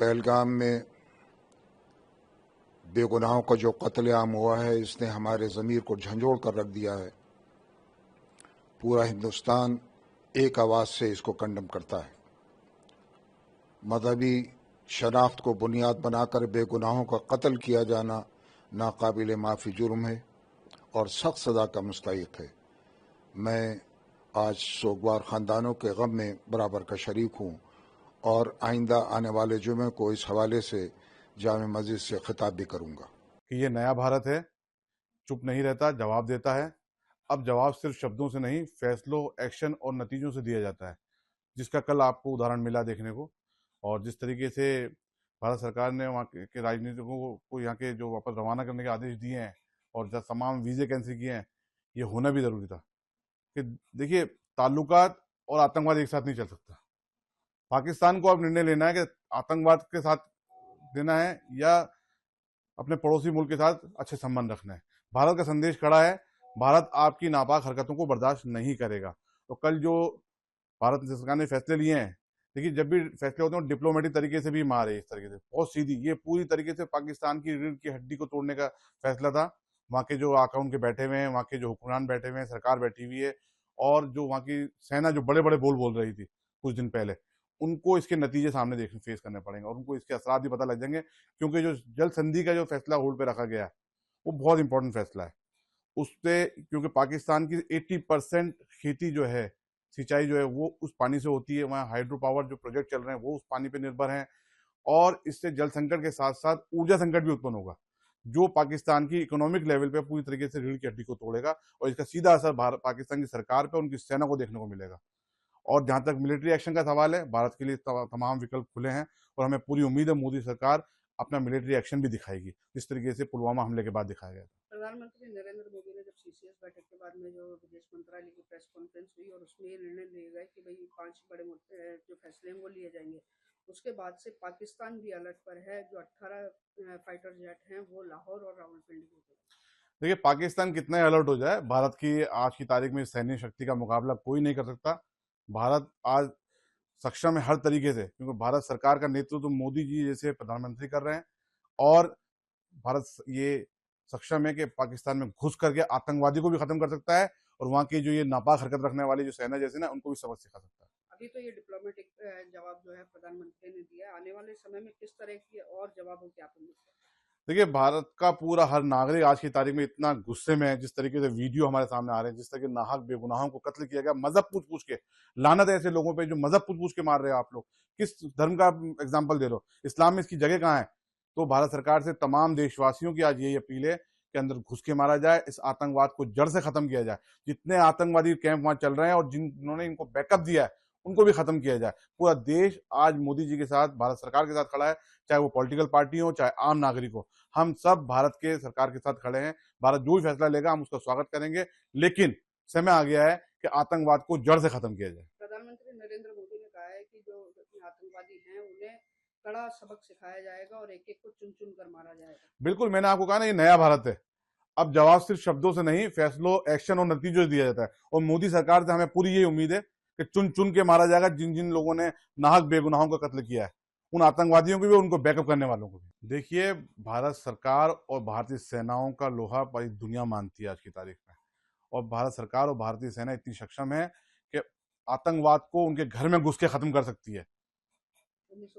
पहलगाम में बेगुनाहों का जो कत्लेआम हुआ है, इसने हमारे ज़मीर को झंझोड़ कर रख दिया है। पूरा हिंदुस्तान एक आवाज़ से इसको कंडम करता है। मजहबी शनाख्त को बुनियाद बनाकर बेगुनाहों का कत्ल किया जाना नाकाबिल माफ़ी जुर्म है और सख्त सज़ा का मुस्तहिक़ है। मैं आज सोगवार ख़ानदानों के गम में बराबर का शरीक हूँ और आइंदा आने वाले जुमे को इस हवाले से जामे मस्जिद से खिताब भी करूँगा कि ये नया भारत है, चुप नहीं रहता, जवाब देता है। अब जवाब सिर्फ शब्दों से नहीं, फैसलों, एक्शन और नतीजों से दिया जाता है, जिसका कल आपको उदाहरण मिला देखने को। और जिस तरीके से भारत सरकार ने वहाँ के राजनीतिकों को यहाँ के जो वापस रवाना करने के आदेश दिए हैं और जब तमाम वीज़े कैंसिल किए हैं, ये होना भी ज़रूरी था। कि देखिए, ताल्लुकात और आतंकवाद एक साथ नहीं चल सकता। पाकिस्तान को अब निर्णय लेना है कि आतंकवाद के साथ देना है या अपने पड़ोसी मुल्क के साथ अच्छे संबंध रखना है। भारत का संदेश कड़ा है, भारत आपकी नापाक हरकतों को बर्दाश्त नहीं करेगा। तो कल जो भारत सरकार ने फैसले लिए हैं, देखिए जब भी फैसले होते हैं डिप्लोमेटिक तरीके से भी मारे, इस तरीके से बहुत सीधी, ये पूरी तरीके से पाकिस्तान की रीढ़ की हड्डी को तोड़ने का फैसला था। वहाँ के जो अकाउंट के बैठे हुए हैं, वहाँ के जो हुक्मरान बैठे हुए हैं, सरकार बैठी हुई है और जो वहाँ की सेना जो बड़े बड़े बोल रही थी कुछ दिन पहले, उनको इसके नतीजे सामने देखने फेस करने पड़ेंगे और उनको इसके असरात भी पता लग जाएंगे। क्योंकि जो जल संधि का जो फैसला होल्ड पे रखा गया है, वो बहुत इंपॉर्टेंट फैसला है। उससे क्योंकि पाकिस्तान की 80% खेती जो है, सिंचाई जो है, वो उस पानी से होती है। वहाँ हाइड्रो पावर जो प्रोजेक्ट चल रहे हैं वो उस पानी पे निर्भर हैं और इससे जल संकट के साथ साथ ऊर्जा संकट भी उत्पन्न होगा, जो पाकिस्तान की इकोनॉमिक लेवल पे पूरी तरीके से रीढ़ की हड्डी को तोड़ेगा और इसका सीधा असर पाकिस्तान की सरकार पे, उनकी सेना को देखने को मिलेगा। और जहां तक मिलिट्री एक्शन का सवाल है, भारत के लिए तमाम विकल्प खुले हैं और हमें पूरी उम्मीद है मोदी सरकार अपना मिलिट्री एक्शन भी दिखाएगी, जिस तरीके से पुलवामा हमले के बाद दिखाया गया। प्रधानमंत्री नरेंद्र मोदी ने जब सीसीएस बैठक के बाद में जो विदेश मंत्रालय की प्रेस कॉन्फ्रेंस हुई और उसमें ये निर्णय लिए गए कि भाई 5 बड़े मुद्दे जो फैसले हैं वो लिए जाएंगे, उसके बाद से पाकिस्तान भी अलर्ट पर है। जो 18 फाइटर जेट हैं वो लाहौर और रावलपिंडी को। देखिए, पाकिस्तान कितना अलर्ट हो जाए, भारत की आज की तारीख में सैन्य शक्ति का मुकाबला कोई नहीं कर सकता। भारत आज सक्षम है हर तरीके से, क्योंकि भारत सरकार का नेतृत्व तो मोदी जी जैसे प्रधानमंत्री कर रहे हैं और भारत ये सक्षम है कि पाकिस्तान में घुस करके आतंकवादी को भी खत्म कर सकता है और वहाँ की जो ये नापाक हरकत रखने वाली जो सेना जैसे ना, उनको भी सबक सिखा सकता है। अभी तो ये डिप्लोमेटिक जवाब जो है प्रधानमंत्री ने दिया, आने वाले समय में किस तरह की और जवाबों की आप उम्मीद करते हैं? देखिए, भारत का पूरा हर नागरिक आज की तारीख में इतना गुस्से में है, जिस तरीके से वीडियो हमारे सामने आ रहे हैं, जिस तरह के नाहक बेगुनाहों को कत्ल किया गया मजहब पूछ के। लानत है ऐसे लोगों पे जो मजहब पूछ के मार रहे हो। आप लोग किस धर्म का एग्जाम्पल दे रहे हो? इस्लाम में इसकी जगह कहाँ है? तो भारत सरकार से तमाम देशवासियों की आज यही अपील है कि अंदर घुस के मारा जाए, इस आतंकवाद को जड़ से खत्म किया जाए। जितने आतंकवादी कैंप वहां चल रहे हैं और जिन्होंने इनको बैकअप दिया है, उनको भी खत्म किया जाए। पूरा देश आज मोदी जी के साथ, भारत सरकार के साथ खड़ा है, चाहे वो पॉलिटिकल पार्टी हो, चाहे आम नागरिक हो। हम सब भारत के सरकार के साथ खड़े हैं। भारत जो भी फैसला लेगा हम उसका स्वागत करेंगे, लेकिन समय आ गया है कि आतंकवाद को जड़ से खत्म किया जाए। प्रधानमंत्री नरेंद्र मोदी ने कहा है कि जो आतंकवादी हैं उन्हें कड़ा सबक सिखाया जाएगा और एक एक को चुन चुन कर मारा जाएगा। बिल्कुल, मैंने आपको कहा ना, ये नया भारत है। अब जवाब सिर्फ शब्दों से नहीं, फैसलों, एक्शन और नतीजों से दिया जाता है और मोदी सरकार से हमें पूरी ये उम्मीद है कि चुन चुन के मारा जाएगा जिन जिन लोगों ने नाहक बेगुनाहों का कत्ल किया है, उन आतंकवादियों को भी, उनको बैकअप करने वालों को भी। देखिए, भारत सरकार और भारतीय सेनाओं का लोहा पूरी दुनिया मानती है आज की तारीख में, और भारत सरकार और भारतीय सेना इतनी सक्षम है कि आतंकवाद को उनके घर में घुस के खत्म कर सकती है।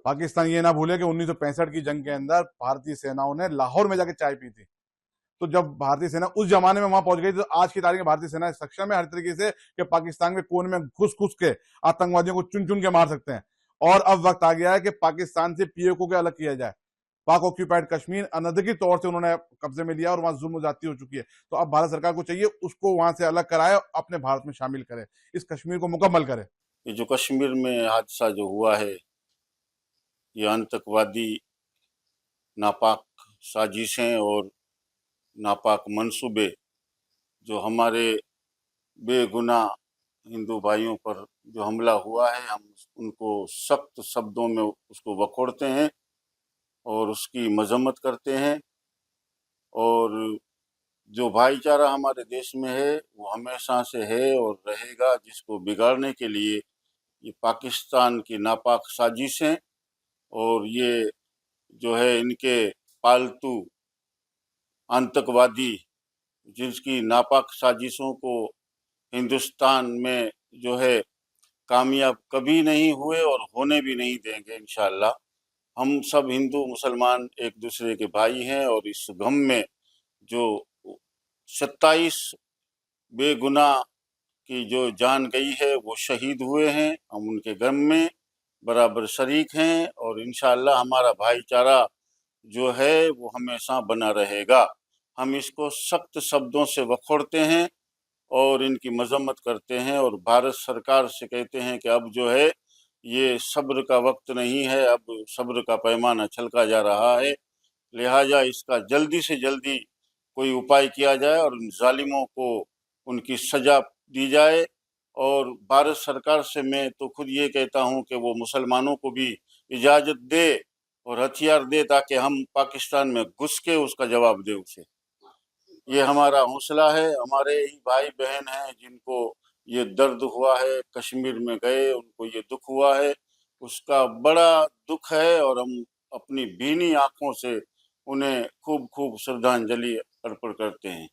पाकिस्तान ये ना भूले कि 1965 की जंग के अंदर भारतीय सेनाओं ने लाहौर में जाके चाय पी थी। तो जब भारतीय सेना उस जमाने में वहां पहुंच गई, तो आज की तारीख में भारतीय सेना सक्षम है हर तरीके से कि पाकिस्तान के कोने में घुस घुस के आतंकवादियों को चुन चुन के मार सकते हैं। और अब वक्त आ गया है कि पाकिस्तान से पीओके को अलग किया जाए। पाक ऑक्यूपाइड कश्मीर अनधिकृत तौर से उन्होंने कब्जे में लिया और वहां जुल्म ज्यादती हो चुकी है। तो अब भारत सरकार को चाहिए उसको वहां से अलग कराए, अपने भारत में शामिल करे, इस कश्मीर को मुकम्मल करे। ये जो कश्मीर में हादसा जो हुआ है, ये आतंकवादी नापाक साजिशें और नापाक मंसूबे जो हमारे बेगुनाह हिंदू भाइयों पर जो हमला हुआ है, हम उनको सख्त शब्दों में उसको वखोड़ते हैं और उसकी मजम्मत करते हैं। और जो भाईचारा हमारे देश में है वो हमेशा से है और रहेगा, जिसको बिगाड़ने के लिए ये पाकिस्तान की नापाक साजिशें और ये जो है इनके पालतू आतंकवादी जिसकी नापाक साजिशों को हिंदुस्तान में जो है कामयाब कभी नहीं हुए और होने भी नहीं देंगे इंशाअल्लाह। हम सब हिंदू मुसलमान एक दूसरे के भाई हैं और इस गम में जो 27 बेगुनाह की जो जान गई है वो शहीद हुए हैं, हम उनके गम में बराबर शरीक हैं और इंशाअल्लाह हमारा भाईचारा जो है वो हमेशा बना रहेगा। हम इसको सख्त शब्दों से वखोड़ते हैं और इनकी मजम्मत करते हैं और भारत सरकार से कहते हैं कि अब जो है ये सब्र का वक्त नहीं है, अब सब्र का पैमाना छलका जा रहा है, लिहाजा इसका जल्दी से जल्दी कोई उपाय किया जाए और उन जालिमों को उनकी सजा दी जाए। और भारत सरकार से मैं तो खुद ये कहता हूँ कि वो मुसलमानों को भी इजाज़त दे और हथियार दे ताकि हम पाकिस्तान में घुस के उसका जवाब दें उसे। ये हमारा हौसला है, हमारे ही भाई बहन हैं जिनको ये दर्द हुआ है, कश्मीर में गए उनको ये दुख हुआ है, उसका बड़ा दुख है और हम अपनी भीनी आंखों से उन्हें खूब खूब श्रद्धांजलि अर्पण करते हैं।